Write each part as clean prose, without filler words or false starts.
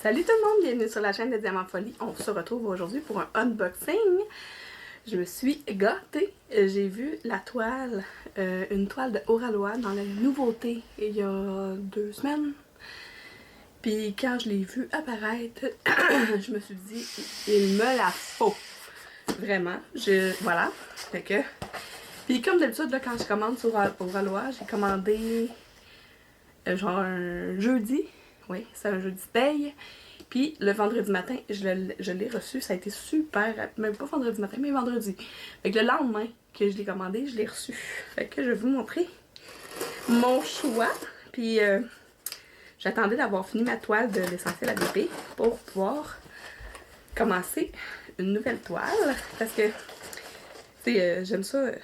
Salut tout le monde, bienvenue sur la chaîne de Diamant Folie. On se retrouve aujourd'hui pour un unboxing. Je me suis gâtée. J'ai vu la toile, une toile de Oraloa dans la nouveauté il y a 2 semaines. Puis quand je l'ai vue apparaître, je me suis dit, il me la faut. Vraiment. Voilà. Fait que... Puis comme d'habitude, quand je commande sur Oraloa, j'ai commandé genre un jeudi. Oui, c'est un jeudi paye. Puis le vendredi matin, je l'ai reçu. Ça a été super rapide. Même pas vendredi matin, mais vendredi. Fait que le lendemain que je l'ai commandé, je l'ai reçu. Fait que je vais vous montrer mon choix. Puis j'attendais d'avoir fini ma toile de l'essentiel ADP pour pouvoir commencer une nouvelle toile. Parce que, tu sais, j'aime ça. Tu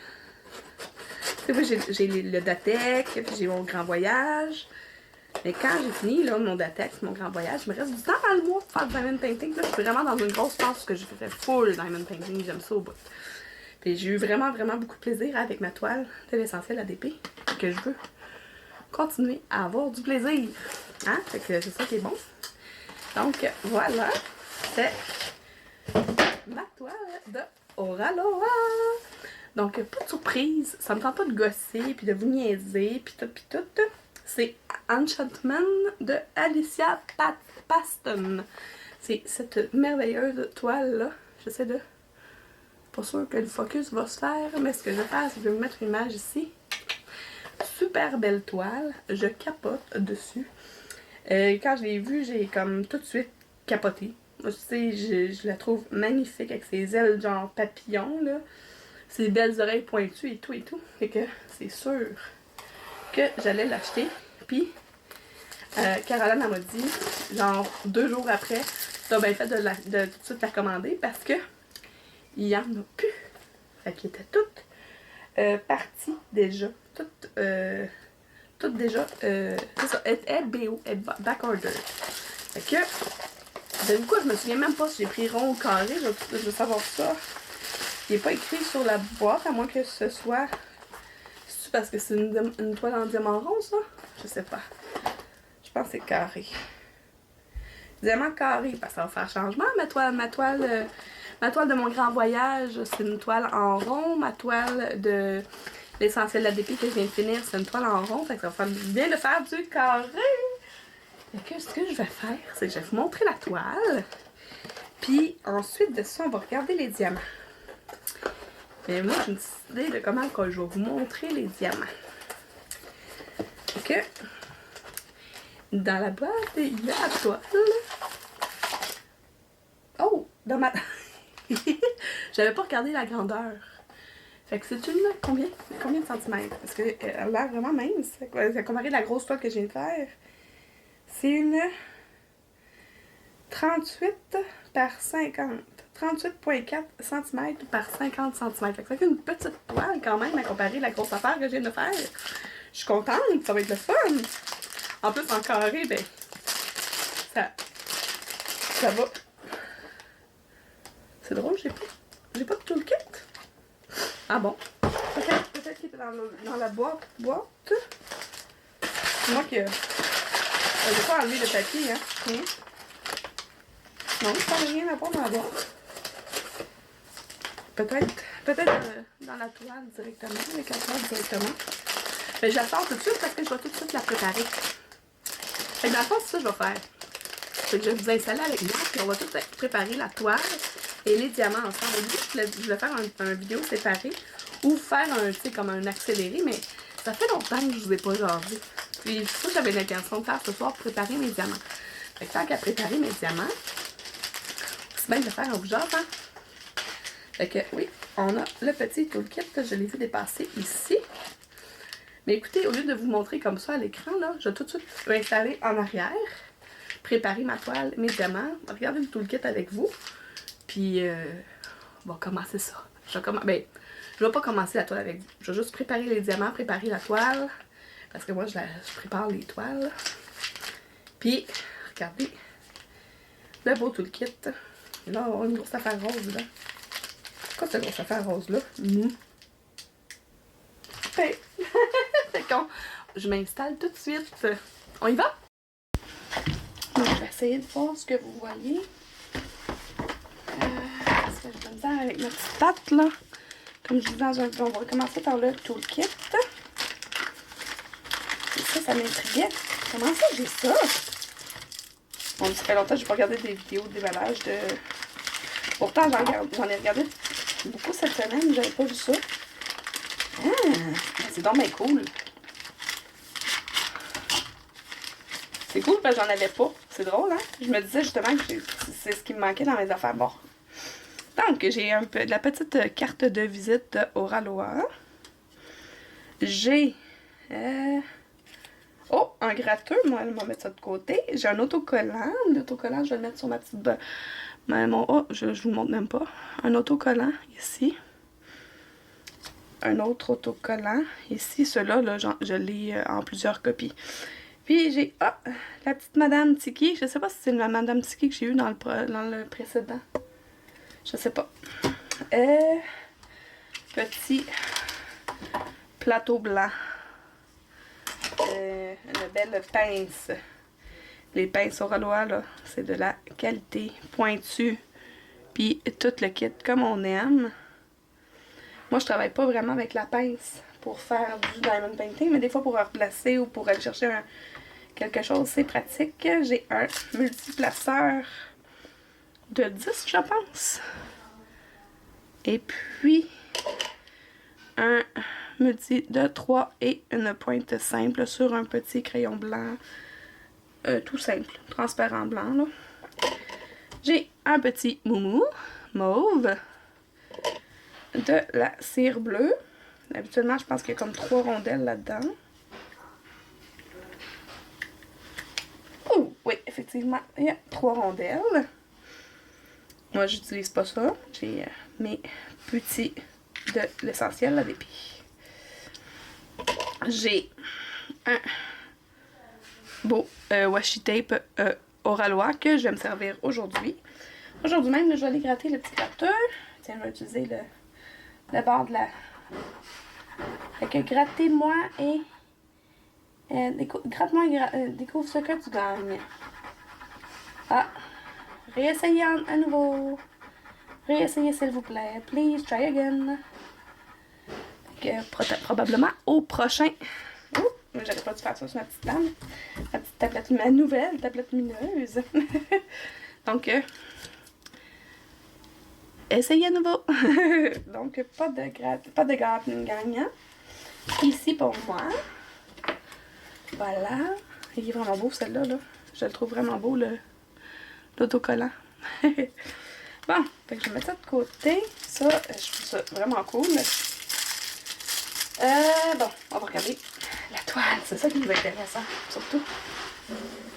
sais, moi, j'ai le Datek, puis j'ai mon grand voyage. Mais quand j'ai fini là, mon Datex, mon grand voyage, il me reste du temps dans le mois pour faire du diamond painting. Là, je suis vraiment dans une grosse phase parce que je fais full diamond painting, j'aime ça au bout. Puis j'ai eu vraiment beaucoup de plaisir avec ma toile de l'essentiel ADP que je veux continuer à avoir du plaisir. Hein? Fait que c'est ça qui est bon. Donc voilà, c'est ma toile de Oraloa. Donc pas de surprise, ça me tente pas de gosser puis de vous niaiser puis tout. C'est Enchantment de Alicia Paston. C'est cette merveilleuse toile-là. J'essaie de... Pas sûr que le focus va se faire, mais ce que je vais faire, c'est que je vais vous mettre une image ici. Super belle toile. Je capote dessus. Quand je l'ai vue, j'ai comme tout de suite capoté. Tu sais, je la trouve magnifique avec ses ailes genre papillon, là. Ses belles oreilles pointues et tout. Fait que c'est sûr que j'allais l'acheter. Puis, Caroline m'a dit, genre 2 jours après, t'as bien fait de tout de suite la commander parce que il y en a plus. Fait qu'elle était toute partie déjà. Toute déjà, c'est ça, elle est BO, elle est back order. Fait que, savez-vous quoi, je me souviens même pas si j'ai pris rond ou carré, je veux savoir ça. Il n'est pas écrit sur la boîte, à moins que ce soit... Parce que c'est une toile en diamant rose, ça? Je sais pas. Je pense que c'est carré. Diamant carré, parce que ça va faire changement. Ma toile de mon grand voyage, c'est une toile en rond. Ma toile de l'essentiel ADP que je viens de finir, c'est une toile en rond. Fait que ça va faire bien de faire du carré. Fait que ce que je vais faire, c'est que je vais vous montrer la toile. Puis ensuite de ça, on va regarder les diamants. Mais moi, j'ai une petite idée de comment je vais vous montrer les diamants. Ok. Dans la boîte, il y a la toile. Oh! Dans ma... J'avais pas regardé la grandeur. Fait que c'est une... Combien de centimètres? Parce qu'elle a l'air vraiment mince. Comparé à la grosse toile que je viens de faire. C'est une... 38 par 50. 38,4 cm par 50 cm. Fait que ça fait une petite toile quand même à comparer à la grosse affaire que je viens de faire. Je suis contente, ça va être le fun. En plus, en carré, ben, ça va. C'est drôle, j'ai pas de toolkit. Ah bon? Peut-être qu'il était dans la boîte. C'est moi qui... j'ai pas enlevé le papier, hein. Non, ça n'a rien à voir dans la boîte. Peut-être dans la toile directement, avec la toile directement. Mais je la sors tout de suite parce que je vais tout de suite la préparer. Fait que dans le fond, c'est ça que je vais faire. Fait que je vais vous installer avec moi, puis on va tout préparer la toile et les diamants ensemble. Au début, je vais faire un vidéo séparée ou faire tu sais, comme un accéléré, mais ça fait longtemps que je vous ai pas jasé. Puis c'est ça que j'avais l'intention de faire ce soir, préparer mes diamants. Fait que tant qu'à préparer mes diamants, c'est bien de faire un rougeur, hein? Fait que oui, on a le petit toolkit, je l'ai vu dépasser ici. Mais écoutez, au lieu de vous montrer comme ça à l'écran, là, je vais tout de suite l'installer en arrière, préparer ma toile, mes diamants, regarder le toolkit avec vous. Puis on va commencer ça. Je vais pas commencer la toile avec vous. Je vais juste préparer les diamants, préparer la toile. Parce que moi, je prépare les toiles. Puis, regardez, le beau toolkit. Là, on a une grosse affaire rose là. C'est quoi cette grosse affaire rose là? Hey. Fait qu'on... Je m'installe tout de suite. On y va? Donc, je vais essayer de voir ce que vous voyez. Parce que j'ai de la misère avec ma petite patte, là. Comme je dis dans un vidéo, on va commencer par le toolkit. Et ça m'intriguait. Comment ça j'ai ça? Bon, ça fait longtemps que j'ai pas regardé des vidéos de déballage de... Pourtant, j'en ai regardé beaucoup cette semaine, j'avais pas vu ça. Ah, c'est donc bien cool. C'est cool parce que j'en avais pas. C'est drôle, hein? Je me disais justement que c'est ce qui me manquait dans mes affaires. Bon. Donc, j'ai un peu de la petite carte de visite de Oraloa. J'ai... Oh, un gratteux. Moi, je vais mettre ça de côté. J'ai un autocollant. L'autocollant, je vais le mettre sur ma petite... Oh, je vous montre même pas. Un autocollant ici. Un autre autocollant ici. Celui-là, là, je l'ai en plusieurs copies. Puis j'ai, la petite Madame Tiki. Je sais pas si c'est la Madame Tiki que j'ai eue dans le précédent. Je sais pas. Petit plateau blanc. Une belle pince. Les pinces Oraloa, là, c'est de la qualité pointue. Puis tout le kit comme on aime. Moi, je travaille pas vraiment avec la pince pour faire du diamond painting, mais des fois pour replacer ou pour aller chercher quelque chose, c'est pratique. J'ai un multiplaceur de 10, je pense. Et puis, un multi de 3 et une pointe simple sur un petit crayon blanc. Tout simple, transparent blanc, là. J'ai un petit moumou mauve. De la cire bleue. Habituellement, je pense qu'il y a comme 3 rondelles là-dedans. Oh, oui, effectivement, il y a 3 rondelles. Moi, j'utilise pas ça. J'ai mes petits de l'essentiel, la dépit. J'ai un beau washi tape Oraloa que je vais me servir aujourd'hui. Aujourd'hui même, je vais aller gratter le petit gratteur. Tiens, je vais utiliser le bord de la... Fait que grattez-moi et... gratte-moi et découvre ce que tu gagnes. Ah! Réessayez à nouveau. Réessayez s'il vous plaît. Please try again. Fait que probablement au prochain... Ouh! J'aurais pas dû faire ça sur ma petite table. Ma petite tablette, ma nouvelle tablette lumineuse. Donc... essayez à nouveau. Donc, pas de gratte gagnant. Ici pour moi. Voilà. Il est vraiment beau celle-là. Là. Je le trouve vraiment beau, l'autocollant. Bon, fait que je vais mettre ça de côté. Ça, je trouve ça vraiment cool. Bon, on va regarder la toile. C'est ça qui nous intéressant, surtout.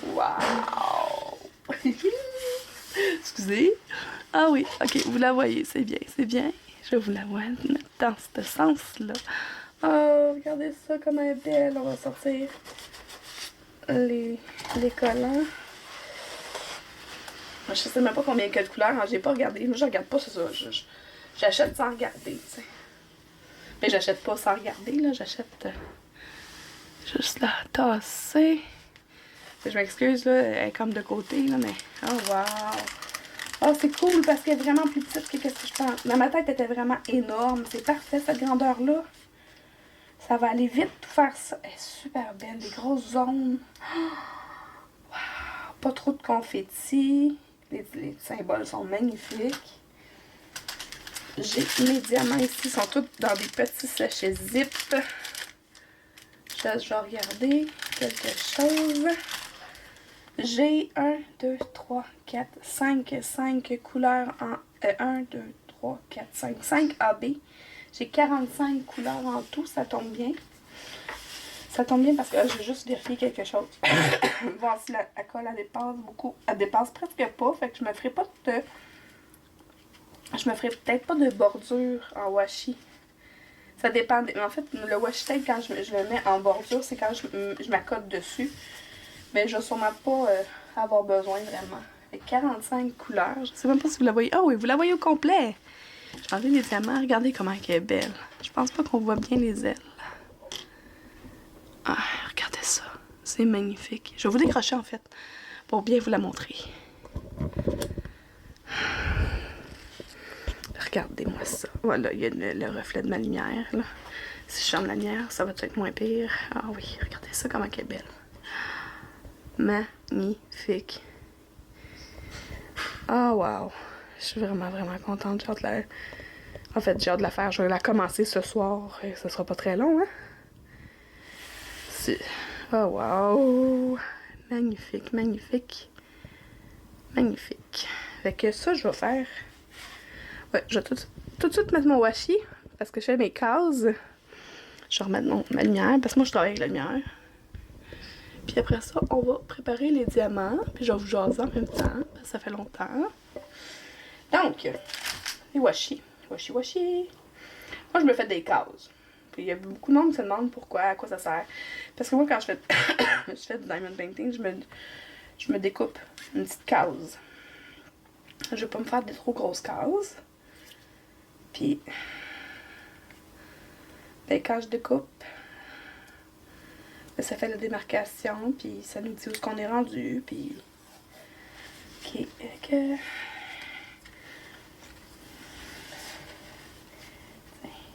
Waouh! Excusez. Ah oui, ok, vous la voyez, c'est bien, c'est bien. Je vous la vois dans ce sens-là. Oh, regardez ça, comme elle est belle. On va sortir les collants. Je sais même pas combien il y a de couleurs, hein, j'ai pas regardé. Moi, je regarde pas, c'est ça. J'achète sans regarder, tu sais. Mais j'achète pas sans regarder, là. J'achète juste la tasser. Je m'excuse, là, elle est comme de côté, là, mais... Oh, wow! Oh, c'est cool parce qu'elle est vraiment plus petite que ce que je pense. Dans ma tête, elle était vraiment énorme. C'est parfait, cette grandeur-là. Ça va aller vite, tout faire ça. Elle est super belle. Des grosses zones. Wow! Pas trop de confettis. Les symboles sont magnifiques. Mes diamants ici sont tous dans des petits sachets zip. Je vais regarder quelque chose. J'ai 1, 2, 3, 4, 5 couleurs en... 1, 2, 3, 4, 5 AB. J'ai 45 couleurs en tout, ça tombe bien. Ça tombe bien parce que je vais juste vérifier quelque chose. Voir si la colle, elle dépasse beaucoup. Elle dépasse presque pas, fait que je me ferai pas de... Je me ferai peut-être pas de bordure en washi. Ça dépend. En fait, le washi tape, quand je le mets en bordure, c'est quand je m'accote dessus. Mais je vais sûrement pas avoir besoin vraiment. Fait 45 couleurs. Je sais même pas si vous la voyez. Ah oui, vous la voyez au complet. J'ai enlevé les diamants. Regardez comment elle est belle. Je pense pas qu'on voit bien les ailes. Ah, regardez ça. C'est magnifique. Je vais vous décrocher en fait. pour bien vous la montrer. Regardez-moi ça. Voilà, il y a le reflet de ma lumière, là. Si je ferme la lumière, ça va être moins pire. Ah oui, regardez ça, comment elle est belle. Magnifique. Ah wow. Je suis vraiment, vraiment contente. J'ai hâte de la... En fait, j'ai hâte de la faire. Je vais la commencer ce soir. Et ce sera pas très long, hein? Oh wow. Magnifique, magnifique. Magnifique. Fait que ça, je vais faire... Ouais, je vais tout de suite mettre mon washi. Parce que je fais mes cases. Je vais remettre ma lumière. Parce que moi, je travaille avec la lumière. Puis après ça, on va préparer les diamants. Puis je vais vous jaser en même temps. Parce que ça fait longtemps. Donc, les washi. Washi. Moi, je me fais des cases. Puis il y a beaucoup de monde qui se demande pourquoi, à quoi ça sert. Parce que moi, quand je fais, je fais du diamond painting, je me découpe une petite case. Je vais pas me faire des trop grosses cases. Puis, ben, quand je découpe, ben, ça fait la démarcation, puis ça nous dit où est-ce qu'on est rendu, puis... Ok,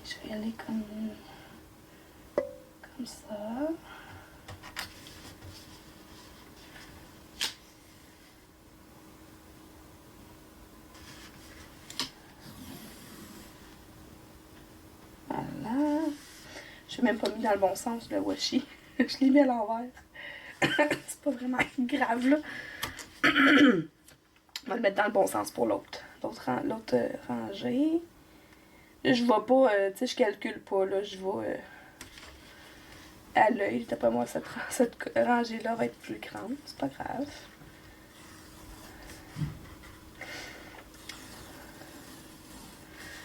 je vais y aller comme ça. Voilà. Je l'ai même pas mis dans le bon sens, le washi. Je l'ai mis à l'envers. C'est pas vraiment grave, là. On va le mettre dans le bon sens pour l'autre rangée. Je vais pas, tu sais, je calcule pas, là. Je vais à l'œil. D'après moi, cette rangée-là va être plus grande. C'est pas grave.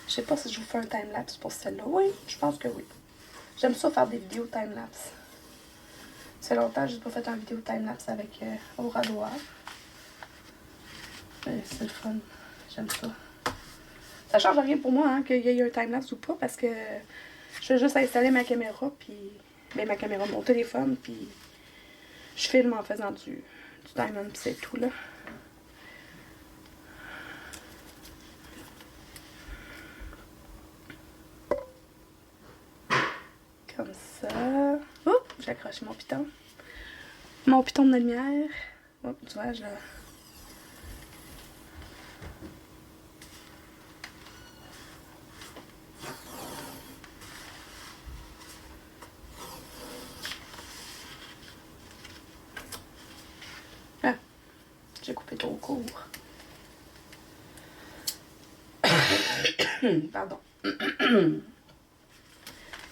Je sais pas si je vous fais un time-lapse pour celle-là. Oui, je pense que oui. J'aime ça faire des vidéos time-lapse. Ça fait longtemps que j'ai pas fait une vidéo time-lapse avec Oradoa. C'est le fun. J'aime ça. Ça change rien pour moi, hein, qu'il y ait un time-lapse ou pas, parce que je vais juste installer ma caméra, puis... Ben, ma caméra, mon téléphone, puis... Je filme en faisant du diamond, puis c'est tout, là. Comme ça. Oh, j'ai accroché mon piton. Mon piton de lumière. Oh, tu vois, je... Ah, j'ai coupé trop court. Pardon.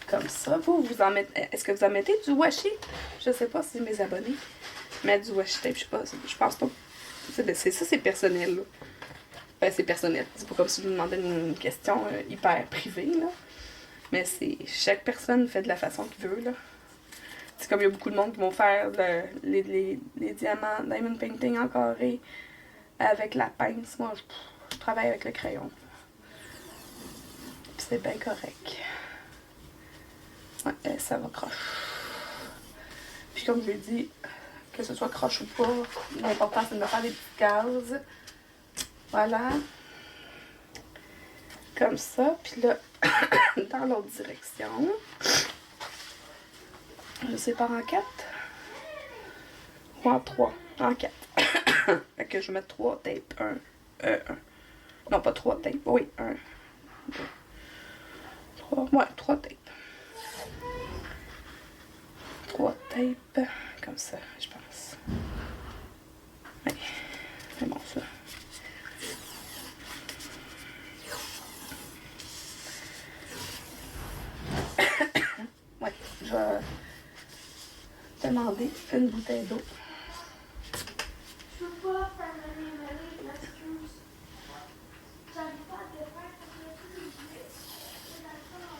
Comme ça. Vous en mettez... Est-ce que vous en mettez du washi? Je sais pas si mes abonnés mettent du washi tape. Je sais pas. Je pense pas. Ça, c'est personnel, là. Ben, c'est personnel. C'est pas comme si je vous demandais une question hyper privée, là. Mais c'est... Chaque personne fait de la façon qu'il veut, là. C'est comme il y a beaucoup de monde qui vont faire les diamants, diamond painting en carré avec la pince. Moi, je travaille avec le crayon. Puis c'est bien correct. Ouais, ça va croche. Puis comme je l'ai dit, que ce soit croche ou pas, l'important c'est de me faire des petites cases. Voilà. Comme ça. Puis là, dans l'autre direction, je sépare en 4 ou en 3. En 4. Fait que je vais mettre 3 tapes. 1. Non, pas 3 tapes. Oui, 1, 2, 3. Ouais, 3 tapes. 3 tapes. Comme ça, je pense. Oui, c'est bon ça. Ouais, je vais demander une bouteille d'eau. Je peux pas faire ma excuse. J'arrive pas à te faire parce que tous les yeux, c'est d'accord.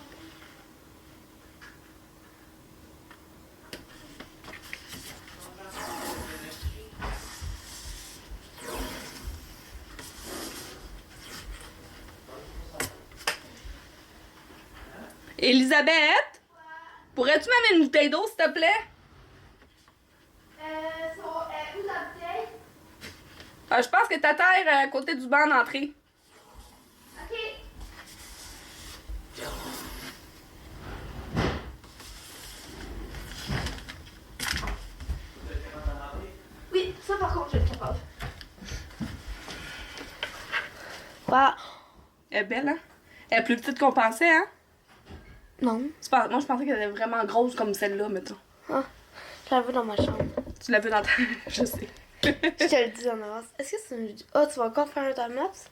Elisabeth? Pourrais-tu m'amener une bouteille d'eau, s'il te plaît? Où la bouteille? Je pense que ta terre à côté du banc d'entrée. Ok. Oui, ça par contre, je le capable. Wow. Elle est belle, hein? Elle est plus petite qu'on pensait, hein? Non. Moi, je pensais qu'elle était vraiment grosse comme celle-là, mettons. Ah, je la veux dans ma chambre. Tu l'as vu dans ta... Je sais. Je te le dis en avance. Est-ce que c'est une vidéo? Ah, tu vas encore faire un time-lapse?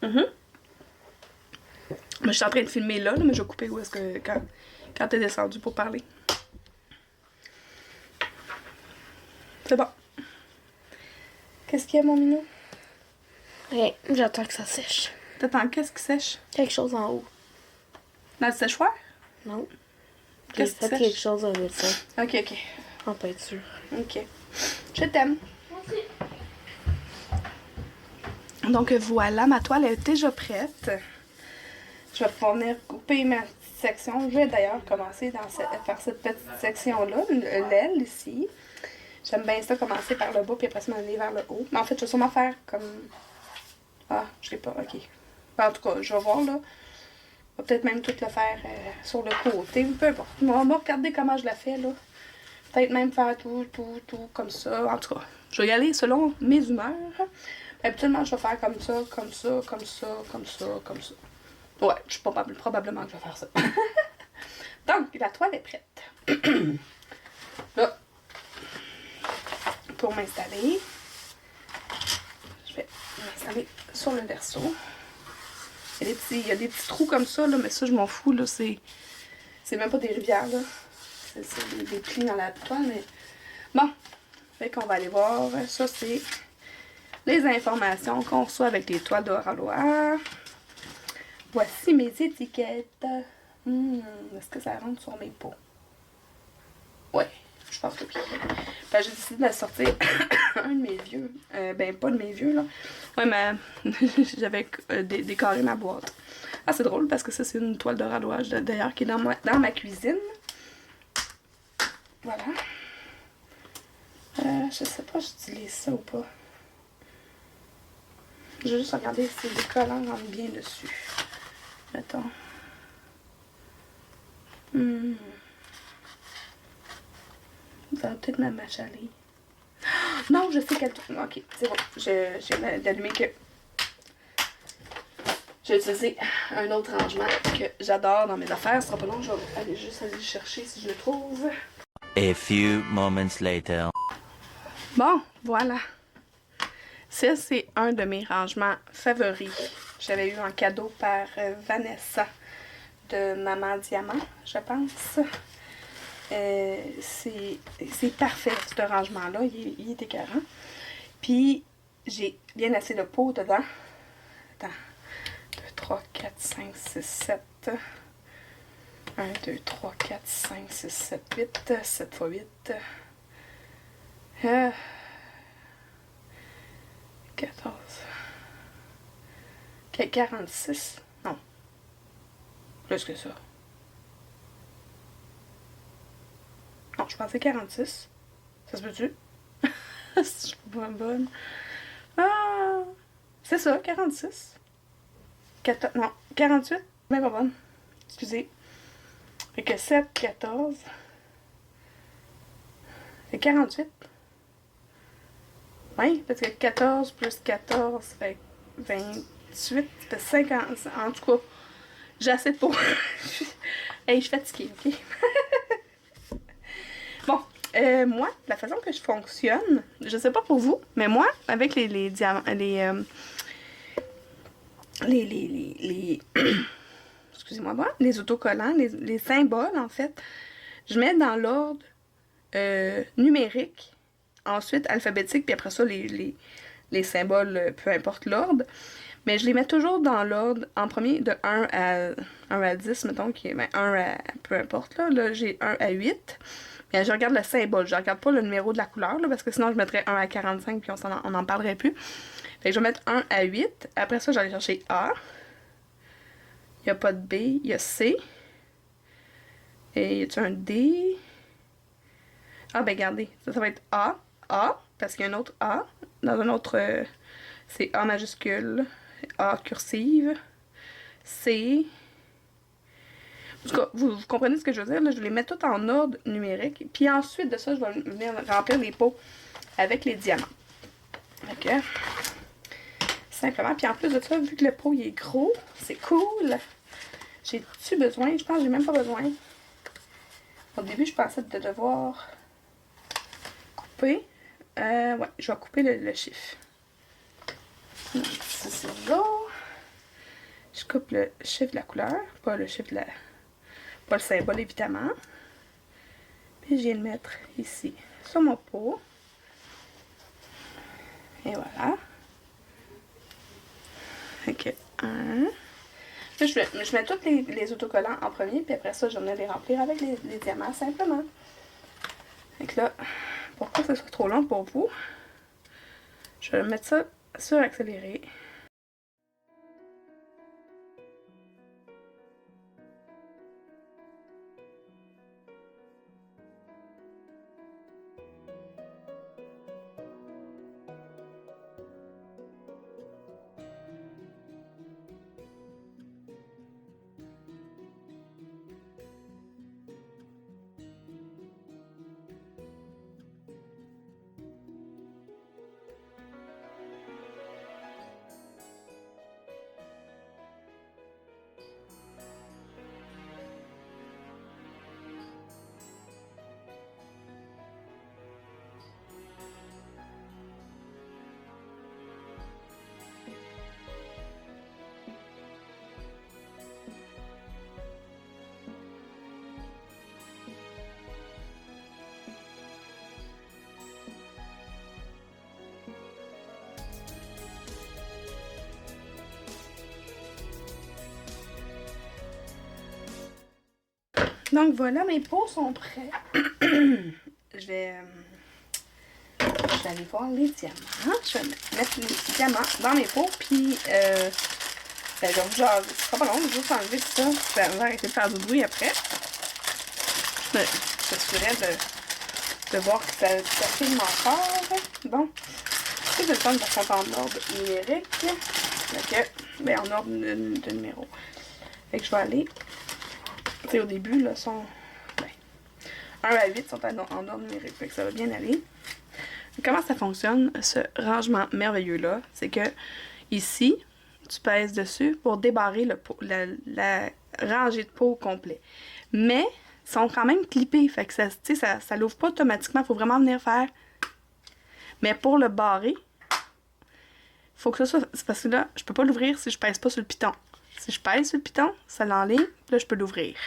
Mais je suis en train de filmer là, mais je vais couper où est-ce que... Quand t'es descendu pour parler. C'est bon. Qu'est-ce qu'il y a, mon minou? Rien. J'attends que ça sèche. T'attends, qu'est-ce qui sèche? Quelque chose en haut. Dans le séchoir? Non. Qu'est-ce J'ai qui fait sèche? quelque chose avec ça. Ok, ok. En peinture. Ok. Je t'aime. Merci. Donc voilà, ma toile est déjà prête. Je vais pouvoir venir couper ma petite section. Je vais d'ailleurs commencer par cette petite section-là, l'aile ici. J'aime bien ça, commencer par le bas, puis après ça, m'amener vers le haut. Mais en fait, je vais sûrement faire comme... Ah, je sais pas, ok. En tout cas, je vais voir, là. On va peut-être même tout le faire sur le côté, peu importe. On va regarder comment je la fais, là. Peut-être même faire tout, comme ça. En tout cas, je vais y aller selon mes humeurs. Habituellement, je vais faire comme ça, comme ça, comme ça, comme ça, comme ça. Ouais, je suis probablement que je vais faire ça. Donc, la toile est prête. Là, pour m'installer, je vais m'installer sur le verso. Il y a des petits trous comme ça, là, mais ça, je m'en fous, là, c'est même pas des rivières, là. C'est des plis dans la toile, mais... Bon, fait qu'on va aller voir. Ça, c'est les informations qu'on reçoit avec les toiles d'Oralois. Voici mes étiquettes. Est-ce que ça rentre sur mes pots? Ouais, je pense que oui. Ben, j'ai décidé de sortir un de mes vieux. Ben, pas de mes vieux, là. Ouais, mais j'avais décoré ma boîte. Ah, c'est drôle parce que ça, c'est une toile de ralouage, d'ailleurs, qui est dans ma cuisine. Voilà. Je sais pas si j'utilise ça ou pas. Je vais juste regarder si les collants rentrent bien dessus. Mettons. Ça va peut-être même m'achaler. Non, je sais quelle... Ok, c'est bon. J'ai allumé que... J'ai utilisé un autre rangement que j'adore dans mes affaires. Ce sera pas long, je vais juste aller le chercher si je le trouve. A few moments later. Bon, voilà. Ça, c'est un de mes rangements favoris. J'avais eu en cadeau par Vanessa de Maman Diamant, je pense. C'est parfait, ce rangement-là. Il est écœurant. Puis, j'ai bien assez de peau dedans. Attends. 2, 3, 4, 5, 6, 7. 1, 2, 3, 4, 5, 6, 7, 8. 7 x 8. 14. Ok, 46. Non. Plus que ça. Non, je pensais 46. Ça se peut-tu? Je suis pas bonne. Ah! C'est ça, 46. 14, non, 48. Même pas bonne. Excusez. Fait que 7, 14. C'est 48. Oui, parce que 14 plus 14 fait 28. Fait 50. En tout cas, j'ai assez de peau. Hey, je suis fatiguée, ok? Bon, moi, la façon que je fonctionne, je sais pas pour vous, mais moi, avec les diamants, excusez-moi, les autocollants, les symboles, en fait, je mets dans l'ordre numérique, ensuite alphabétique, puis après ça, les symboles, peu importe l'ordre. Mais je les mets toujours dans l'ordre, en premier, de 1 à 10, mettons, qui est ben, 1 à peu importe, là j'ai 1 à 8. Mais je regarde le symbole, je regarde pas le numéro de la couleur, là, parce que sinon je mettrais 1 à 45, puis on n'en parlerait plus. Fait que je vais mettre 1 à 8. Après ça, j'allais chercher A. Il n'y a pas de B, il y a C. Et y a-tu un D? Ah, ben regardez, ça va être A, A, parce qu'il y a un autre A. Dans un autre, c'est A majuscule, A cursive, C. En tout cas, vous comprenez ce que je veux dire, là, je les mets tout en ordre numérique. Puis ensuite de ça, je vais venir remplir les pots avec les diamants. Ok. Simplement. Puis en plus de ça, vu que le pot il est gros, c'est cool. J'ai-tu besoin? Je pense que j'ai même pas besoin. Au début, je pensais de devoir couper. Ouais, je vais couper le chiffre. Ça, c'est là. Je coupe le chiffre de la couleur, pas le chiffre de la... pas le symbole évidemment. Puis je viens le mettre ici, sur mon pot. Et voilà. Ok, un. Là, je mets tous les autocollants en premier, puis après ça, je vais les remplir avec les diamants simplement. Donc là, pour pas que ce soit trop long pour vous, je vais mettre ça sur accéléré. Donc voilà, mes pots sont prêts. Je vais aller voir les diamants. Je vais mettre les diamants dans mes pots, puis ben, je vais vous jaser. Ce sera pas long, je vais juste enlever tout ça. Je vais arrêter de faire du bruit après. Je m'assurerai de voir que ça filme encore. Bon, c'est le fun parce qu'on est en ordre numérique. Donc, ben, en ordre de numéro. Fait que je vais aller. T'sais, au début, là, sont. Ben, 1 à 8 sont en ordre numérique. Fait que ça va bien aller. Comment ça fonctionne, ce rangement merveilleux-là? C'est que ici, tu pèses dessus pour débarrer le pot, la rangée de pots au complet. Mais ils sont quand même clippés. Fait que ça l'ouvre pas automatiquement. Il faut vraiment venir faire. Mais pour le barrer, faut que ça soit. C'est parce que là, je peux pas l'ouvrir si je pèse pas sur le piton. Si je pèse sur le piton, ça l'enligne, là je peux l'ouvrir.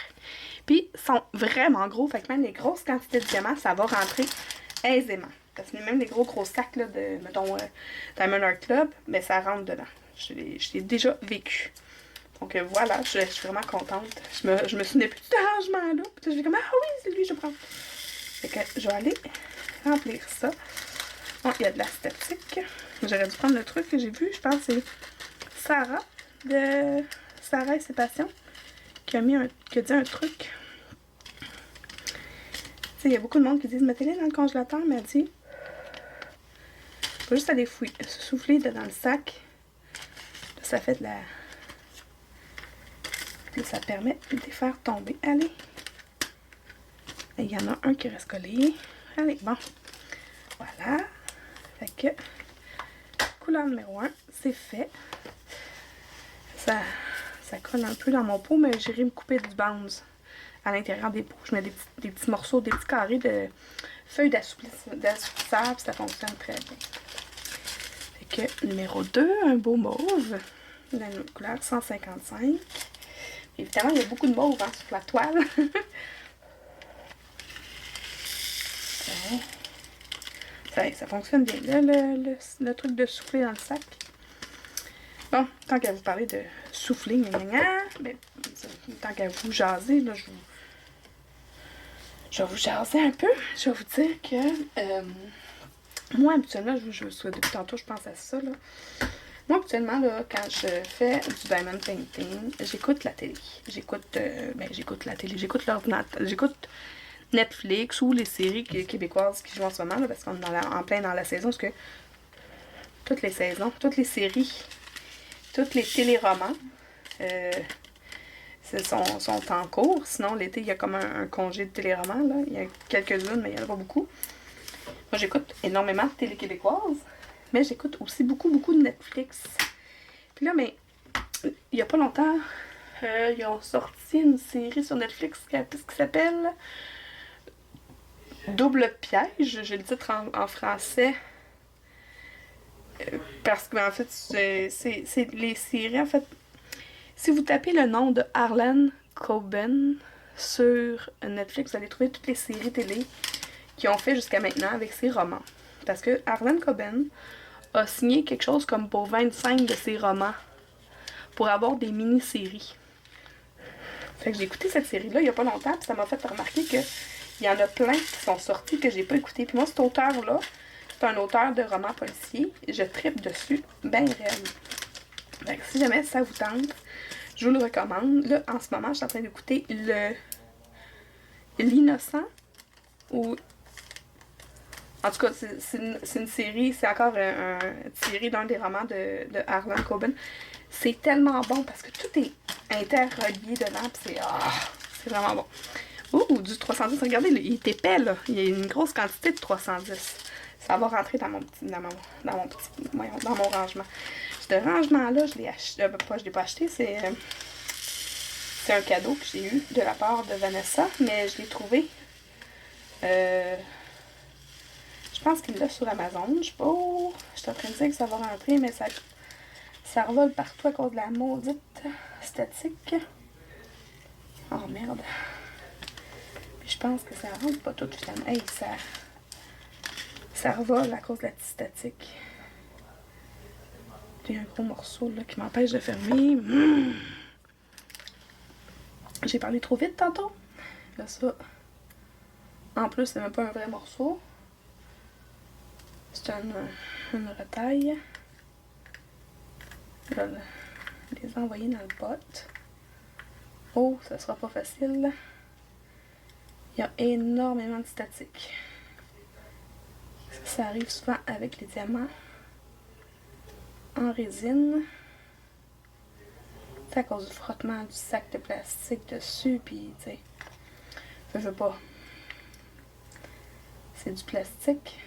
Puis ils sont vraiment gros, fait que même les grosses quantités de diamants, ça va rentrer aisément. Parce que même les gros sacs là, de, mettons, Diamond Art Club, mais ça rentre dedans. Je l'ai déjà vécu. Donc voilà, je suis vraiment contente. Je me souvenais plus de ce rangement-là. Puis je vais comme, ah oui, c'est lui, je prends. Fait que je vais aller remplir ça. Bon, il y a de la statique. J'aurais dû prendre le truc que j'ai vu, je pense que c'est Sarah de Sarah et ses passions qui a dit un truc. Tu sais, il y a beaucoup de monde qui disent mettez-les dans le congélateur, mais elle dit faut juste aller souffler dans le sac. Là, ça fait de la. Là, ça permet de les faire tomber. Allez. Et il y en a un qui reste collé. Allez, bon. Voilà. Fait que couleur numéro 1, c'est fait. Ça colle un peu dans mon pot, mais j'irai me couper du bounce à l'intérieur des pots. Je mets des petits morceaux, des petits carrés de feuilles d'assouplisseur, puis ça fonctionne très bien. Fait que numéro 2, un beau mauve, la couleur 155. Évidemment, il y a beaucoup de mauve hein, sur la toile. Ça fonctionne bien. Là, le truc de souffler dans le sac. Bon, tant qu'à vous parler de souffler, ben, tant qu'à vous jaser, là, je vais vous jaser un peu. Je vais vous dire que moi, habituellement, depuis tantôt, je pense à ça. Là. Moi, habituellement, là, quand je fais du diamond painting, j'écoute la télé. J'écoute la télé, j'écoute l'ordinateur, j'écoute Netflix ou les séries québécoises qui jouent en ce moment, là, parce qu'on est en plein dans la saison, parce que toutes les saisons, toutes les séries, tous les téléromans sont en cours. Sinon, l'été, il y a comme un congé de téléromans. Là. Il y a quelques-unes, mais il n'y en a pas beaucoup. Moi, j'écoute énormément de télé québécoise, mais j'écoute aussi beaucoup de Netflix. Puis là, mais il n'y a pas longtemps, ils ont sorti une série sur Netflix qui s'appelle Double Piège. J'ai le titre en français. Parce que, en fait, c'est les séries, en fait. Si vous tapez le nom de Harlan Coben sur Netflix, vous allez trouver toutes les séries télé qu'ils ont fait jusqu'à maintenant avec ses romans. Parce que Harlan Coben a signé quelque chose comme pour 25 de ses romans pour avoir des mini-séries. Fait que j'ai écouté cette série-là il y a pas longtemps, puis ça m'a fait remarquer qu'il y en a plein qui sont sortis que j'ai pas écouté. Puis moi, cet auteur-là, c'est un auteur de romans policiers. Je trippe dessus, ben raide. Fait que si jamais ça vous tente, je vous le recommande. Là, en ce moment, je suis en train d'écouter L'Innocent. Ou... En tout cas, c'est une série, c'est encore une série d'un des romans de Harlan Coben. C'est tellement bon parce que tout est interrelié dedans, pis c'est vraiment bon. Ouh, du 310, regardez, il est épais, là. Il y a une grosse quantité de 310. Ça va rentrer dans mon rangement. Ce rangement-là, je l'ai acheté, je l'ai pas acheté, c'est un cadeau que j'ai eu de la part de Vanessa, mais je l'ai trouvé, je pense qu'il l'a sur Amazon, je sais pas, je suis en train de dire que ça va rentrer, mais ça revole partout à cause de la maudite statique. Oh merde. Puis je pense que ça rentre pas tout finalement. Hey, ça revole à cause de la petite statique. Il y a un gros morceau là, qui m'empêche de fermer. J'ai parlé trop vite tantôt. Là, ça. En plus, c'est même pas un vrai morceau. C'est une retaille. Je vais les envoyer dans le pot. Oh, ça sera pas facile. Il y a énormément de statique. Ça arrive souvent avec les diamants en résine. C'est à cause du frottement du sac de plastique dessus, puis tu sais, je veux pas. C'est du plastique.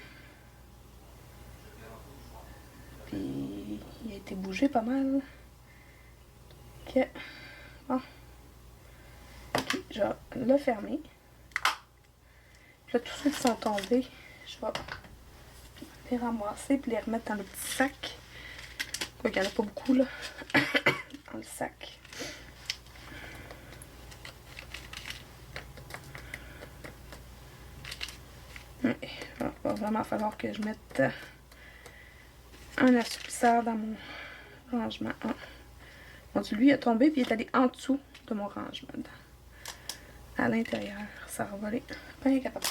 Puis il a été bougé pas mal. Ok. Bon. Ok, je vais le fermer. Puis là, tous ceux qui sont tombés, je vais les ramasser puis les remettre dans le petit sac. Quoi qu'il n'y en a pas beaucoup là. Dans le sac. Il va vraiment falloir que je mette un assouplisseur dans mon rangement. Oh. Bon, lui il a tombé puis il est allé en dessous de mon rangement. À l'intérieur, ça a revolé. Pas incapable.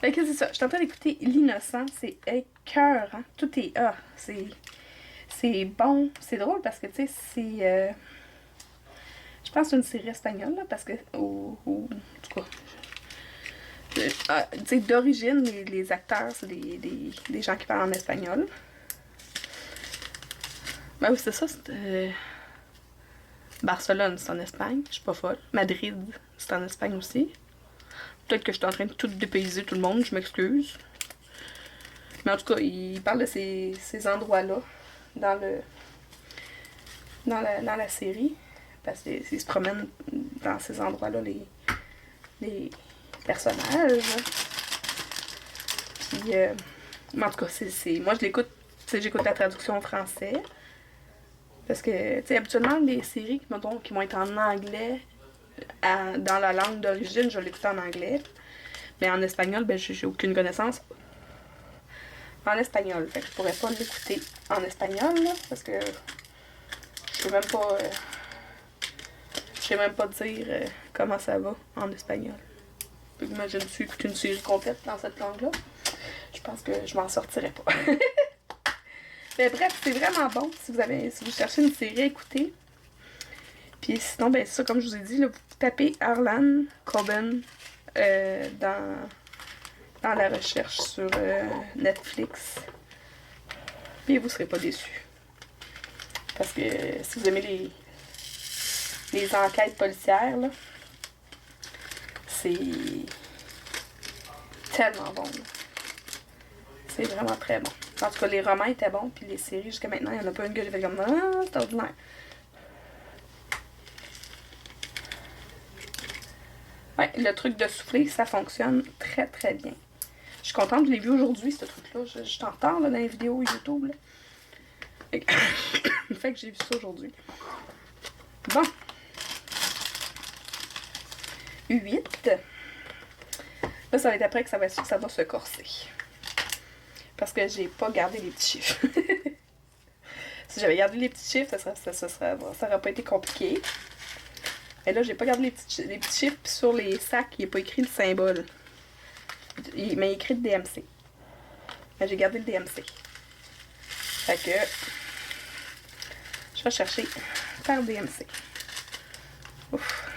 Fait que c'est ça, je suis en train d'écouter L'Innocent, c'est écœurant, tout est c'est bon, c'est drôle parce que tu sais, c'est je pense que c'est une série espagnole là, parce que, en tout cas, tu sais, d'origine, les acteurs, c'est des gens qui parlent en espagnol. Ben oui, c'est ça, c'est Barcelone, c'est en Espagne, je suis pas folle. Madrid, c'est en Espagne aussi. Peut-être que je suis en train de tout dépayser tout le monde, je m'excuse. Mais en tout cas, il parle de ces endroits-là dans la série. Parce qu'ils se promènent dans ces endroits-là, les personnages. Puis, en tout cas, moi je l'écoute, j'écoute la traduction en français. Parce que, tu sais, habituellement, les séries qui vont être en anglais, dans la langue d'origine, je l'écoute en anglais. Mais en espagnol, ben j'ai aucune connaissance en espagnol. Fait que je pourrais pas l'écouter en espagnol, là, parce que je sais même pas dire comment ça va en espagnol. Imagine-tu écouter une série complète dans cette langue-là? Je pense que je m'en sortirais pas. Mais bref, c'est vraiment bon si vous cherchez une série à écouter. Puis sinon, ben c'est ça, comme je vous ai dit, là, vous tapez Harlan Coben dans la recherche sur Netflix. Puis vous serez pas déçus. Parce que si vous aimez les enquêtes policières, là, c'est tellement bon. C'est vraiment très bon. En tout cas, les romans étaient bons, puis les séries, jusqu'à maintenant, il n'y en a pas une que j'ai fait comme « Ah, c'est ordinaire ». Ouais, le truc de souffler, ça fonctionne très très bien. Je suis contente, je l'ai vu aujourd'hui, ce truc-là. Je suis en retard là, dans les vidéos YouTube. Là. Fait que j'ai vu ça aujourd'hui. Bon. 8. Là, ça va être après que ça va se corser. Parce que j'ai pas gardé les petits chiffres. Si j'avais gardé les petits chiffres, ça aurait pas été compliqué. Et là, j'ai pas gardé les petits chiffres, puis sur les sacs, il n'est pas écrit le symbole. Mais il est écrit le DMC. Mais j'ai gardé le DMC. Fait que je vais chercher par DMC. Ouf.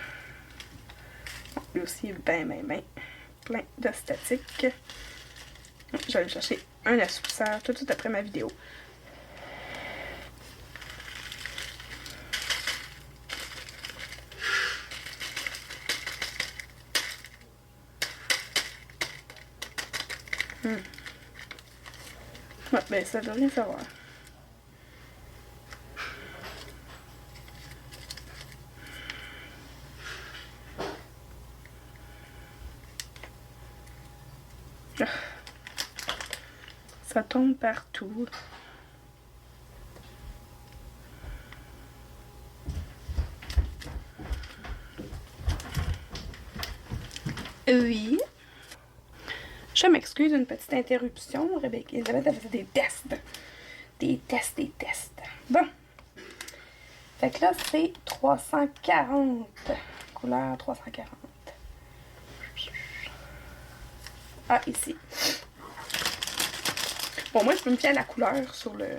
Bon, lui aussi, il est bien plein de statique. Je vais aller chercher un assoupisseur tout de suite après ma vidéo. Ouais, ben ça veut rien savoir. Ça tombe partout. Oui. Je m'excuse d'une petite interruption. Rebecca Elisabeth a fait des tests. Des tests. Bon. Fait que là, c'est 340. Couleur 340. Ah, ici. Bon, moi, je peux me fier à la couleur sur le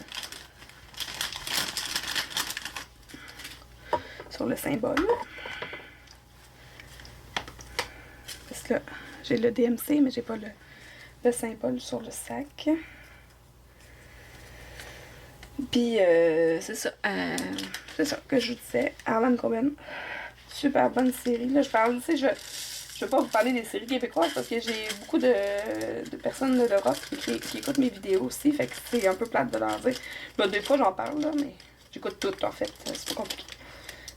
symbole. Parce que là, j'ai le DMC, mais j'ai pas le symbole sur le sac. Puis, c'est ça. C'est ça que je vous disais. Harlan Coben. Super bonne série. Là, je parle, tu sais, je vais pas vous parler des séries québécoises parce que j'ai beaucoup de personnes de l'Europe qui écoutent mes vidéos aussi. Fait que c'est un peu plate de leur dire. Bon, des fois, j'en parle, là, mais j'écoute toutes, en fait. C'est pas compliqué.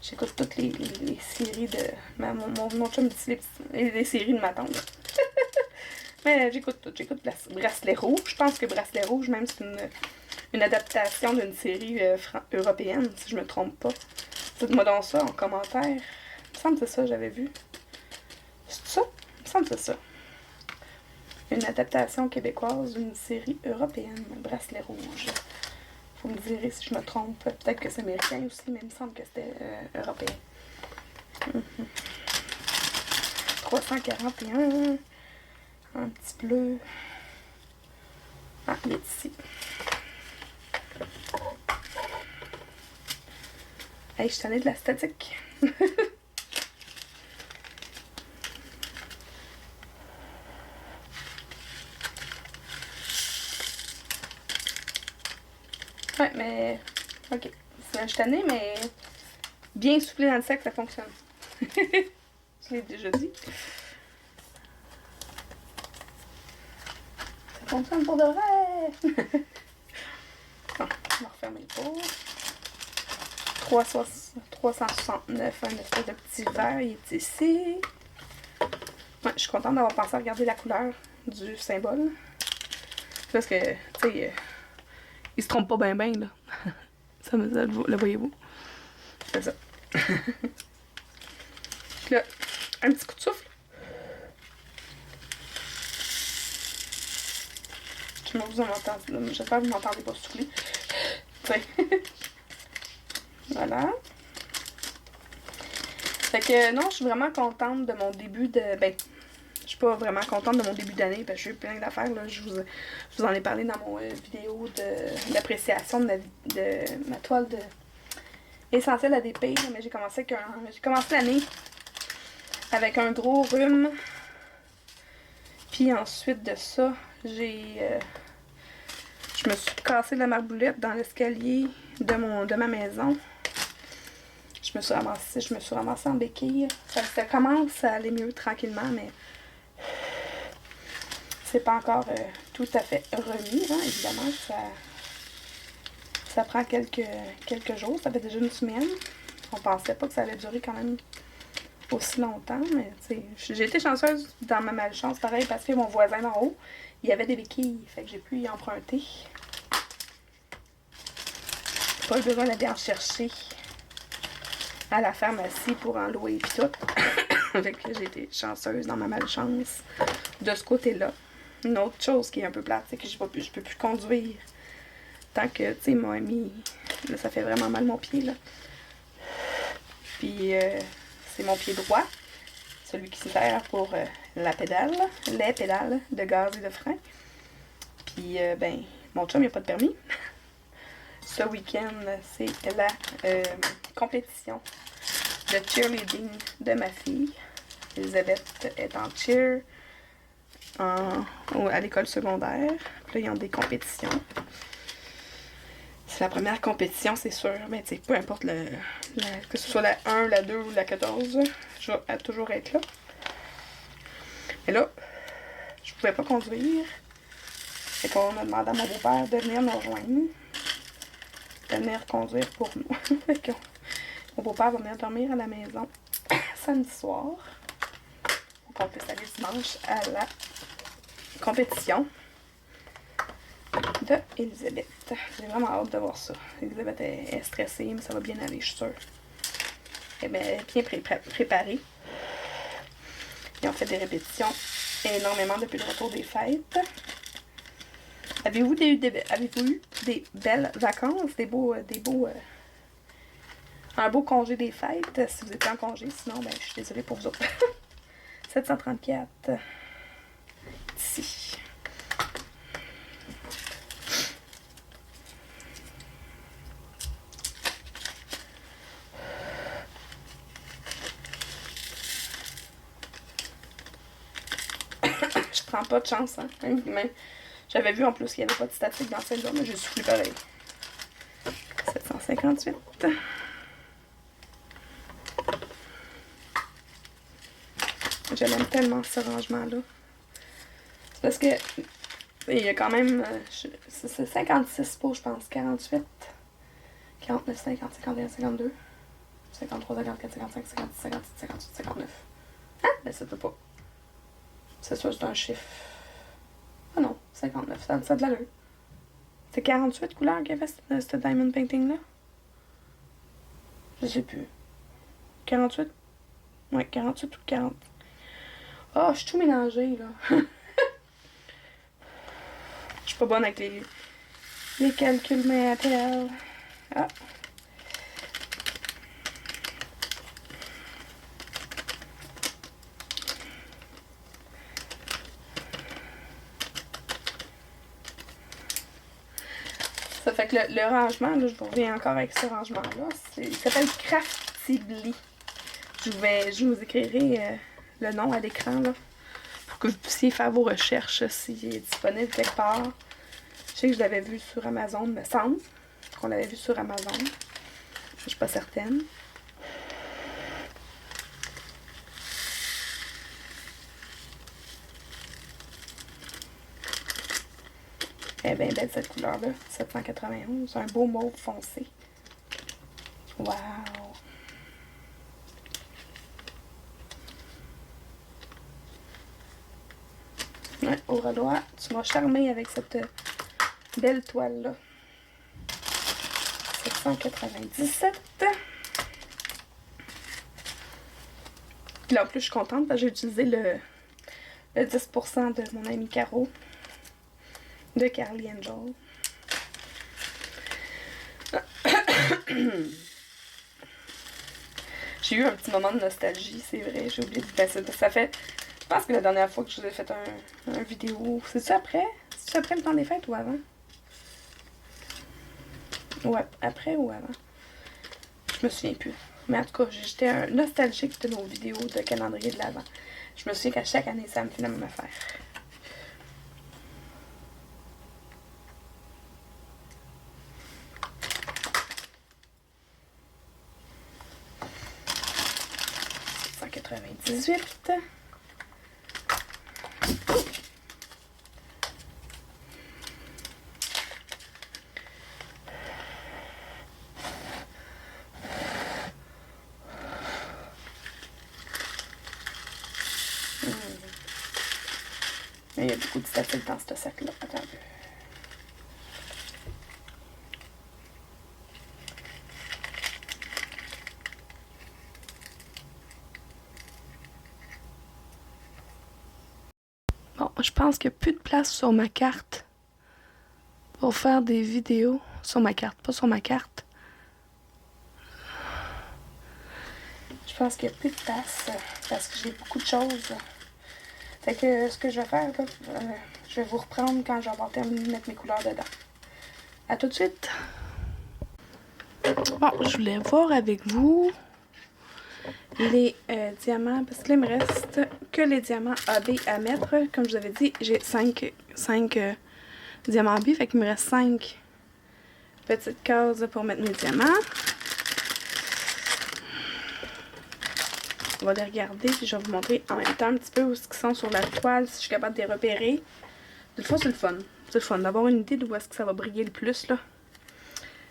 J'écoute toutes les séries de... Mon chum dit les séries de ma tante. Mais j'écoute toutes. J'écoute Bracelet Rouge. Je pense que Bracelet Rouge, même, c'est une adaptation d'une série européenne, si je me trompe pas. Dites-moi donc ça en commentaire. Il me semble que c'est ça, j'avais vu. C'est ça? Il me semble que c'est ça. Une adaptation québécoise d'une série européenne, Bracelet Rouge. Vous me direz si je me trompe. Peut-être que c'est américain aussi, mais il me semble que c'était européen. 341. Un petit bleu. Ah, il est ici. Hey, je suis allée de la statique. Ouais, mais... Ok. Je suis tannée, mais... Bien soufflé dans le sac, ça fonctionne. Je l'ai déjà dit. Ça fonctionne pour de vrai! Bon, on va refermer le pot. 369, un espèce de petit verre, il est ici. Ouais, je suis contente d'avoir pensé à regarder la couleur du symbole. Parce que, tu sais, il se trompe pas bien, là. Ça, le voyez-vous? C'est ça. Là, un petit coup de souffle. J'espère que vous m'entendez pas souffler. Voilà. Fait que non, je suis vraiment contente de mon début de... Ben, je suis pas vraiment contente de mon début d'année parce que j'ai eu plein d'affaires. Là. Je vous en ai parlé dans mon vidéo d'appréciation de ma toile de essentielle à ADP. Mais j'ai commencé l'année avec un gros rhume. Puis ensuite de ça, je me suis cassé la marboulette dans l'escalier de ma maison. Je me suis ramassée en béquille. Ça commence à aller mieux tranquillement, mais c'est pas encore tout à fait remis, hein, évidemment. Ça prend quelques jours. Ça fait déjà une semaine. On pensait pas que ça allait durer quand même aussi longtemps, mais j'ai été chanceuse dans ma malchance, pareil, parce que mon voisin d'en haut, il y avait des béquilles, fait que j'ai pu y emprunter. Pas besoin d'aller en chercher à la pharmacie pour en louer et tout. Fait que j'ai été chanceuse dans ma malchance de ce côté-là. Une autre chose qui est un peu plate, c'est que je peux plus conduire tant que, tu sais, mon ami, là, ça fait vraiment mal mon pied, là. Puis, c'est mon pied droit, celui qui sert pour les pédales de gaz et de frein. Puis, ben, mon chum, il n'a pas de permis. Ce week-end, c'est la compétition de cheerleading de ma fille. Elisabeth est en cheer à l'école secondaire. Puis là, ils ont des compétitions. C'est la première compétition, c'est sûr. Mais tu sais, peu importe que ce soit la 1, la 2 ou la 14, je vais toujours être là. Mais là, je pouvais pas conduire. Fait qu'on a demandé à mon beau-père de venir nous rejoindre. De venir conduire pour nous. Fait que mon beau-père va venir dormir à la maison samedi soir. Pour qu'on puisse aller dimanche à la compétition de Elisabeth. J'ai vraiment hâte de voir ça. Elisabeth est stressée, mais ça va bien aller, je suis sûre. Elle est bien préparée. Ils ont fait des répétitions énormément depuis le retour des fêtes. Avez-vous eu des belles vacances, un beau congé des fêtes, si vous étiez en congé? Sinon, ben, je suis désolée pour vous autres. 734. Ici. Je prends pas de chance, hein. Mais j'avais vu en plus qu'il n'y avait pas de statique dans celle-là, mais j'ai soufflé pareil. 758. J'aime tellement ce rangement-là. C'est parce que il y a quand même... c'est 56 pots, je pense. 48, 49, 50, 51, 52, 53, 54, 55, 56, 57, 58, 59. Ah, ben ça peut pas. C'est sûr, c'est un chiffre. Ah non, 59, ça a de l'allure. C'est 48 couleurs qu'il y avait ce diamond painting-là? Je sais plus. 48? Ouais, 48 ou 40. Oh, je suis tout mélangée, là. Je suis pas bonne avec les calculs matériels. Ah. Ça fait que le rangement, là, je vous reviens encore avec ce rangement-là. Il s'appelle Craftibly. Je vous écrirai le nom à l'écran, là, pour que vous puissiez faire vos recherches s'il est disponible quelque part. Je sais que je l'avais vu sur Amazon, me semble qu'on l'avait vu sur Amazon. Je suis pas certaine. Elle est bien belle cette couleur-là, 791. Un beau mauve foncé. Wow! Ouais, Auralois, tu m'as charmé avec cette belle toile-là. 797. Puis là, en plus, je suis contente parce que j'ai utilisé le 10% de mon ami Caro. De Carly Angel. J'ai eu un petit moment de nostalgie, c'est vrai. J'ai oublié de passer. Ça fait Je pense que la dernière fois que je vous ai fait un vidéo, c'est ça après? C'est ça après le temps des fêtes ou avant? Ouais, après ou avant? Je me souviens plus. Mais en tout cas, j'étais un nostalgique de nos vidéos de calendrier de l'Avent. Je me souviens qu'à chaque année, ça me fait la même affaire. $198. Mais il y a beaucoup de statues dans ce sac-là. Attends un peu. Bon, je pense qu'il n'y a plus de place sur ma carte pour faire des vidéos. Sur ma carte, pas sur ma carte. Je pense qu'il n'y a plus de place parce que j'ai beaucoup de choses. Fait que ce que je vais faire, là, je vais vous reprendre quand je vais avoir terminé de mettre mes couleurs dedans. À tout de suite! Bon, je voulais voir avec vous les diamants, parce que là, il me reste que les diamants AB à mettre. Comme je vous avais dit, j'ai 5 diamants AB, fait qu'il me reste 5 petites cases pour mettre mes diamants. On va les regarder, puis je vais vous montrer en même temps un petit peu où ils sont sur la toile, si je suis capable de les repérer. Des fois, c'est le fun. C'est le fun d'avoir une idée de où est-ce que ça va briller le plus, là.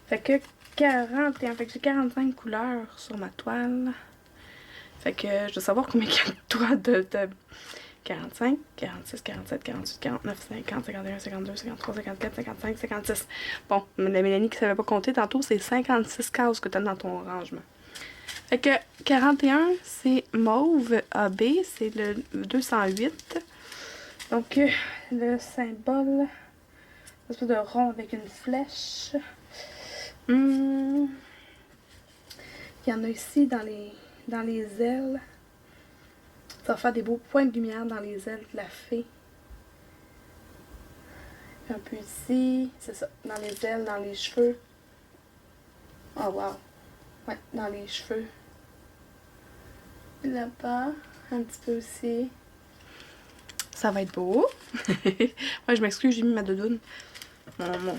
Fait que 41, fait que j'ai 45 couleurs sur ma toile. Fait que je dois savoir combien il y a de toiles de 45, 46, 47, 48, 49, 50, 51, 52, 53, 54, 55, 56. Bon, la Mélanie qui savait pas compter tantôt, c'est 56 cases que tu as dans ton rangement. Fait que 41, c'est mauve AB, c'est le 208. Donc, le symbole, une espèce de rond avec une flèche. Il y en a ici dans les ailes. Ça va faire des beaux points de lumière dans les ailes de la fée. Un peu ici, c'est ça, dans les ailes, dans les cheveux. Oh wow! Ouais, dans les cheveux. Là-bas, un petit peu aussi. Ça va être beau. Moi, je m'excuse, j'ai mis ma doudoune.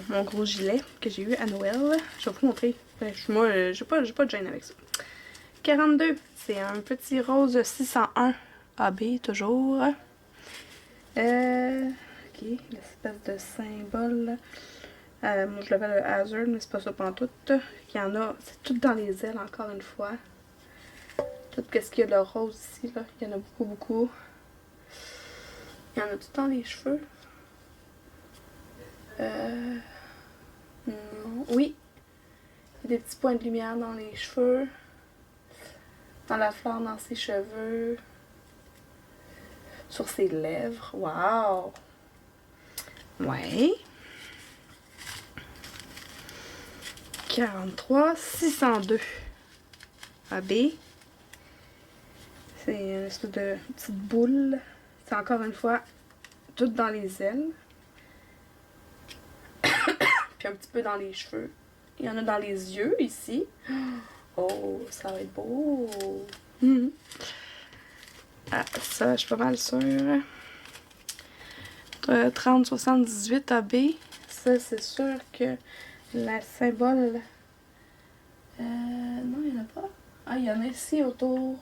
Mon gros gilet que j'ai eu à Noël. Je vais vous montrer. Moi, j'ai pas de gêne avec ça. 42, c'est un petit rose 601 AB, toujours. Ok, l'espèce de symbole. Moi, je l'appelle le hazard, mais c'est pas ça pantoute. Il y en a, c'est tout dans les ailes, encore une fois. Tout ce qu'il y a de rose ici, là. Il y en a beaucoup, beaucoup. Il y en a tout dans les cheveux. Non. Oui. Il y a des petits points de lumière dans les cheveux. Dans la fleur, dans ses cheveux. Sur ses lèvres. Wow! Ouais. 43, 602. AB. C'est une espèce de petite boule. C'est encore une fois tout dans les ailes. Puis un petit peu dans les cheveux. Il y en a dans les yeux ici. Oh, ça va être beau. Ah, ça, je suis pas mal sûre. 30, 78 AB. Ça, c'est sûr que la symbole... non, il n'y en a pas. Ah, il y en a ici autour.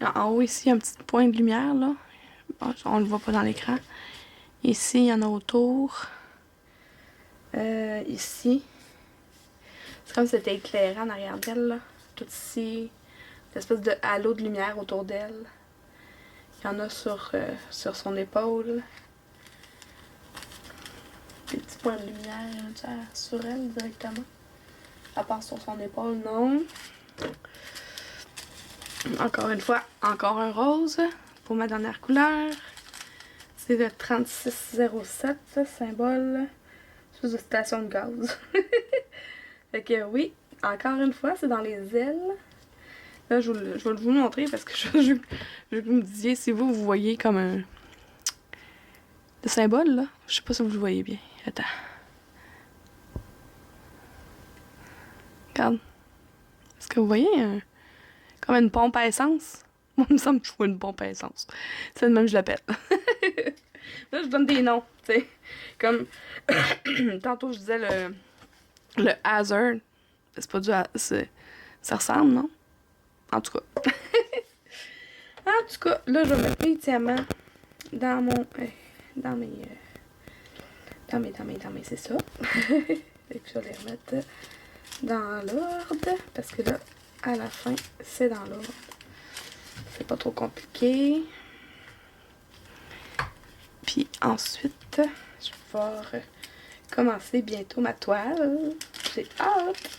En haut, ici, il y a un petit point de lumière, là. Bon, on le voit pas dans l'écran. Ici, il y en a autour. Ici. C'est comme si c'était éclairé en arrière d'elle, là. Tout ici. Une espèce de halo de lumière autour d'elle. Il y en a sur son épaule. Des petits points de lumière sur elle directement. À part sur son épaule, non. Encore une fois, encore un rose pour ma dernière couleur. C'est le 3607, symbole de station de gaz. Fait que oui, encore une fois, c'est dans les ailes. Là, je vais vous montrer parce que je veux que vous me disiez si vous voyez comme un... le symbole, là. Je sais pas si vous le voyez bien. Attends. Regarde. Est-ce que vous voyez comme une pompe à essence? Moi, il me semble que je vois une pompe à essence. C'est le même que je l'appelle. Là, je donne des noms, tu sais. Comme... Tantôt, je disais le Hazard. C'est pas du... Ça ressemble, non? En tout cas. En tout cas, là, je vais mettre mes diamants dans mon... dans mes... c'est ça. Et puis, je vais les remettre dans l'ordre. Parce que là, à la fin, c'est dans l'ordre. C'est pas trop compliqué. Puis ensuite, je vais pouvoir commencer bientôt ma toile. J'ai hâte.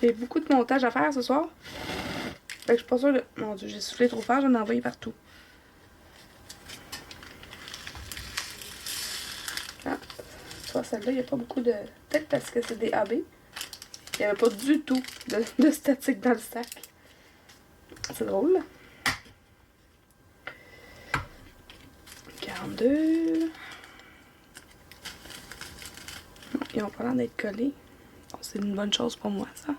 J'ai beaucoup de montage à faire ce soir. Fait que je suis pas sûre de... Mon Dieu, j'ai soufflé trop fort, j'en ai envoyé partout. Ah, tu vois, celle-là, il n'y a pas beaucoup de... Peut-être parce que c'est des AB. Il n'y avait pas du tout de statique dans le sac. C'est drôle. 42. Ils ont pas l'air d'être collés. Bon, c'est une bonne chose pour moi, ça.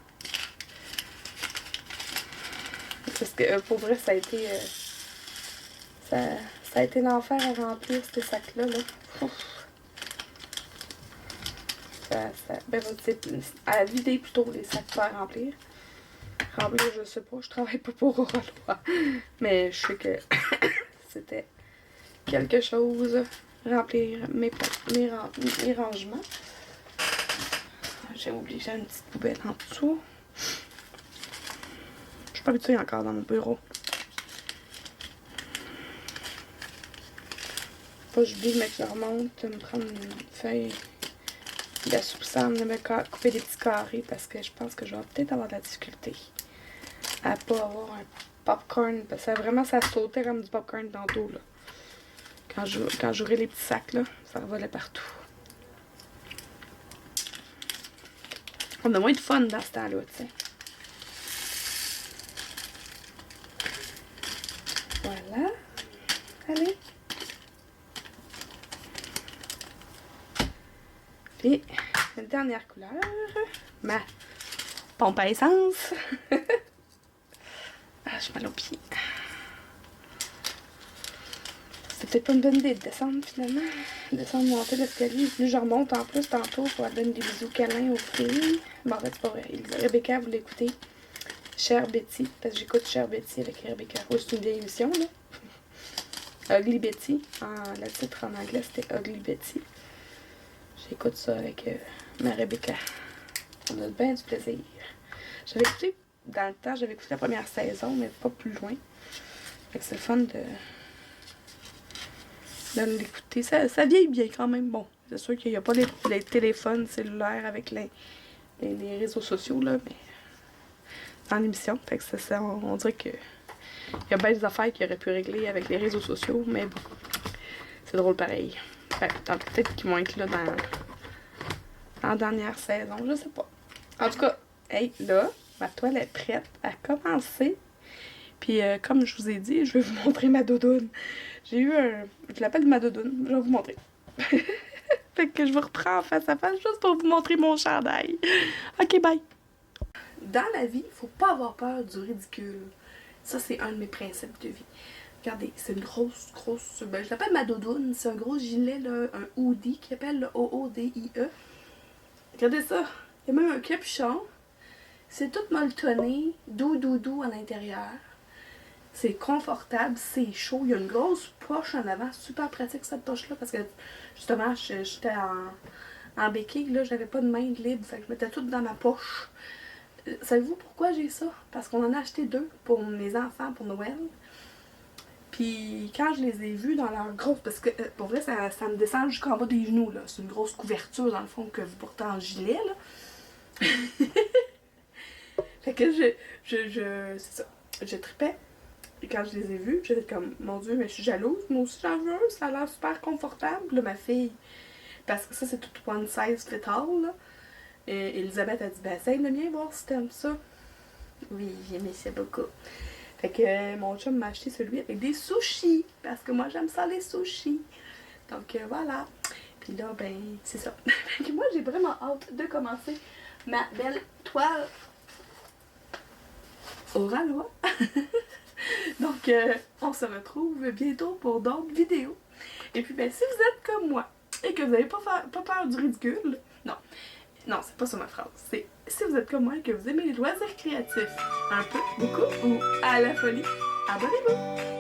Parce que pour vrai, ça a été... ça a été l'enfer à remplir ces sacs-là. Là. Ben, c'est à vider plutôt les sacs pas à remplir. Remplir, je sais pas, je travaille pas pour Auralois. Mais je sais que c'était quelque chose. Remplir mes rangements. J'ai oublié, j'ai une petite poubelle en dessous. Je suis pas habituée encore dans mon bureau. Faut que j'oublie de mettre je remonte, de me prendre une feuille de la soupe sable, de me couper des petits carrés parce que je pense que je vais peut-être avoir de la difficulté à pas avoir un popcorn. Parce que vraiment, ça sautait comme du popcorn tantôt, là. Quand j'aurai les petits sacs, là, ça revolait partout. On a moins de fun dans ce temps-là, tu sais. Voilà. Allez. Et la dernière couleur, ma pompe à essence. Ah, j'ai mal aux pieds. C'est peut-être pas une bonne idée de descendre finalement. Descendre, monter l'escalier. Plus je remonte en plus tantôt pour aller donner des bisous câlins aux filles. Bon, en fait, c'est pas vrai. Rebecca voulait écouter Cher Betty. Parce que j'écoute Cher Betty avec Rebecca. Oui, c'est une vieille émission, là. Ugly Betty. Le titre en anglais, c'était Ugly Betty. J'écoute ça avec ma Rebecca. On a bien du plaisir. J'avais écouté, dans le temps, j'avais écouté la première saison, mais pas plus loin. Fait que c'est le fun de l'écouter. Ça vieillit bien quand même. Bon, c'est sûr qu'il n'y a pas les téléphones cellulaires avec les réseaux sociaux, là, mais dans l'émission. Fait que ça, on dirait que il y a bien des affaires qui auraient pu régler avec les réseaux sociaux, mais bon, c'est drôle pareil. Peut-être qu'ils vont être là dans la dernière saison, je sais pas. En tout cas, hey, là, ma toile est prête à commencer. Puis, comme je vous ai dit, je vais vous montrer ma doudoune. J'ai eu un... Je l'appelle ma doudoune. Je vais vous montrer. Fait que je vous reprends face à face juste pour vous montrer mon chandail. Ok, bye. Dans la vie, il faut pas avoir peur du ridicule. Ça, c'est un de mes principes de vie. Regardez, c'est une grosse... Ben, je l'appelle ma doudoune. C'est un gros gilet, là, un hoodie qui appelle le OODIE. Regardez ça. Il y a même un capuchon. C'est tout molletonné, doux à l'intérieur. C'est confortable, c'est chaud. Il y a une grosse poche en avant. Super pratique cette poche-là parce que justement, j'étais en béquille, là, j'avais pas de main libre. Fait que je mettais tout dans ma poche. Savez-vous pourquoi j'ai ça? Parce qu'on en a acheté 2 pour mes enfants pour Noël. Puis quand je les ai vus dans leur grosse... Parce que pour vrai, ça me descend jusqu'en bas des genoux, là. C'est une grosse couverture dans le fond que vous portez en gilet, là. Fait que c'est ça. Je tripais. Et quand je les ai vus, j'étais comme, mon Dieu, mais je suis jalouse. Moi aussi, j'en veux un. Ça a l'air super confortable. Là, ma fille, parce que ça, c'est tout one size fit all, là. Et Elisabeth a dit, ben, essaye le mien, voir si t'aimes ça. Oui, j'aimais ça beaucoup. Fait que mon chum m'a acheté celui avec des sushis. Parce que moi, j'aime ça, les sushis. Donc voilà. Puis là, ben, c'est ça. Fait que moi, j'ai vraiment hâte de commencer ma belle toile Oralois. Donc, on se retrouve bientôt pour d'autres vidéos. Et puis, ben, si vous êtes comme moi et que vous n'avez pas peur du ridicule, non, c'est pas ça ma phrase. C'est si vous êtes comme moi et que vous aimez les loisirs créatifs un peu, beaucoup ou à la folie, abonnez-vous!